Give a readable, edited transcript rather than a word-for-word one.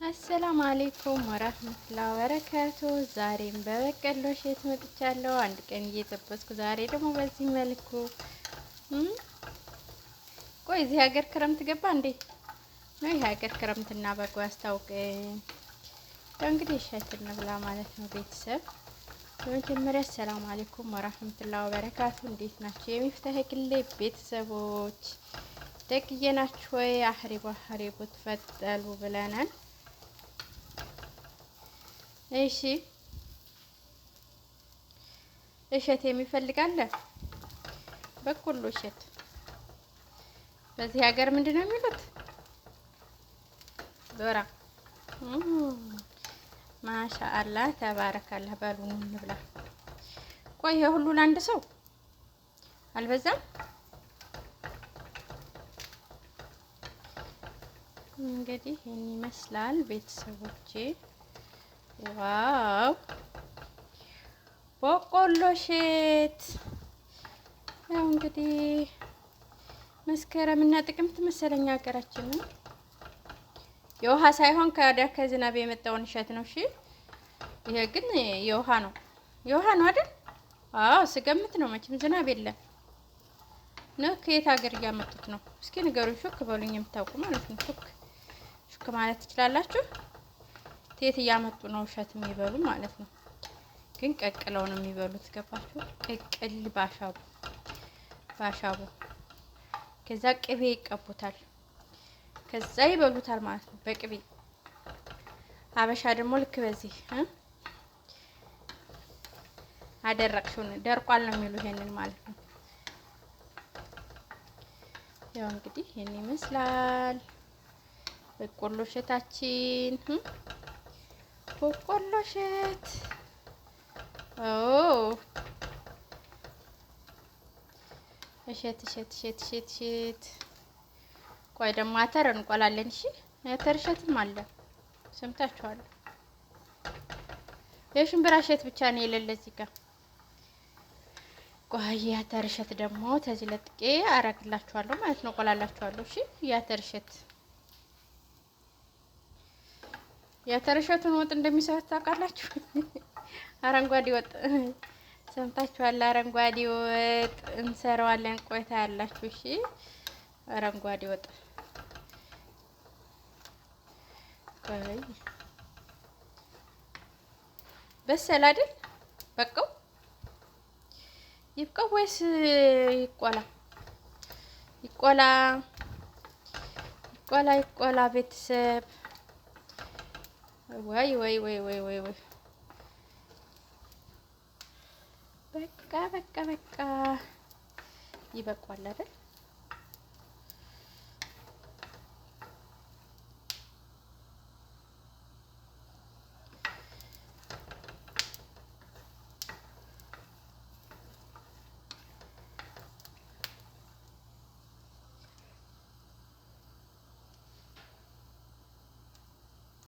አሰላሙ አሌይኩም ወራህመቱላሂ ወበረካቱ። ዛሬም በበቀሎ እሸት መጥቻለሁ። አንድ ቀን እየጠበስኩ ዛሬ ደግሞ በዚህ መልኩ ቆይ እዚህ ሀገር ክረምት ገባ እንዴ? ነው ይሄ ሀገር ክረምትና በጎ ያስታውቀኝ። እንግዲህ እሸት እንብላ ማለት ነው ቤተሰብ። በመጀመሪያ አሰላሙ አሌይኩም ወራህመቱላሂ ወበረካቱ። እንዴት ናችሁ የሚፍታህ ግሌ ቤተሰቦች? ደግዬ ናችሁ ወይ? አህሪቡ ተፈጠሉ ብለናል። እሺ እሸት የሚፈልጋለ በቆሎ እሸት በዚህ ሀገር ምንድን ነው የሚሉት? ዶራ ማሻአላህ ተባረካላህ። በሉ እንብላ። ቆይ ሁሉ ለአንድ ሰው አልበዛም? እንግዲህ ይሄን ይመስላል ቤተሰቦቼ። ዋው በቆሎ እሸት ያው እንግዲህ መስከረም እና ጥቅምት መሰለኛ ሀገራችን ነው። የውሃ ሳይሆን ከዝናብ የመጣውን እሸት ነው። እሺ ይሄ ግን የውሃ ነው። የውሃ ነው አይደል? አዎ ስገምት ነው። መቼም ዝናብ የለም ነው። ከየት ሀገር እያመጡት ነው? እስኪ ንገሩኝ። ሹክ በሉኝ የምታውቁ ማለት ነው። ሹክ ማለት ትችላላችሁ። ከየት እያመጡ ነው እሸት የሚበሉ ማለት ነው። ግን ቀቅለው ነው የሚበሉት። ገባችሁ? ቅቅል ባሻቡ ከዛ ቅቤ ይቀቡታል። ከዛ ይበሉታል ማለት ነው በቅቤ። አበሻ ደግሞ ልክ በዚህ አደረቅሽውን ደርቋል ነው የሚሉ ይሄንን ማለት ነው። ያው እንግዲህ ይሄን ይመስላል በቆሎ እሸታችን። በቆሎ እሸት እሸት። ቆይ ደግሞ አተር እንቆላለን። እሺ አተር እሸትም አለ ሰምታችኋል። የሽምብራ እሸት ብቻ ነው የሌለ እዚህ ጋር። ቆይ የአተር እሸት ደግሞ ተዚህ ለጥቄ አረግላችኋለሁ ማለት ነው። ቆላላችኋለሁ። እሺ የአተር እሸት የአተር እሸቱን ወጥ እንደሚሰሩት ታውቃላችሁ? አረንጓዴ ወጥ ሰምታችኋል? አረንጓዴ ወጥ እንሰራዋለን። ቆይታ ያላችሁ እሺ። አረንጓዴ ወጥ ቆይ በሰል አይደል? በቃው ይብቃው ወይስ ይቆላ? ይቆላ ቤተሰብ። ወይ በቃ ይበቃዋል አይደል?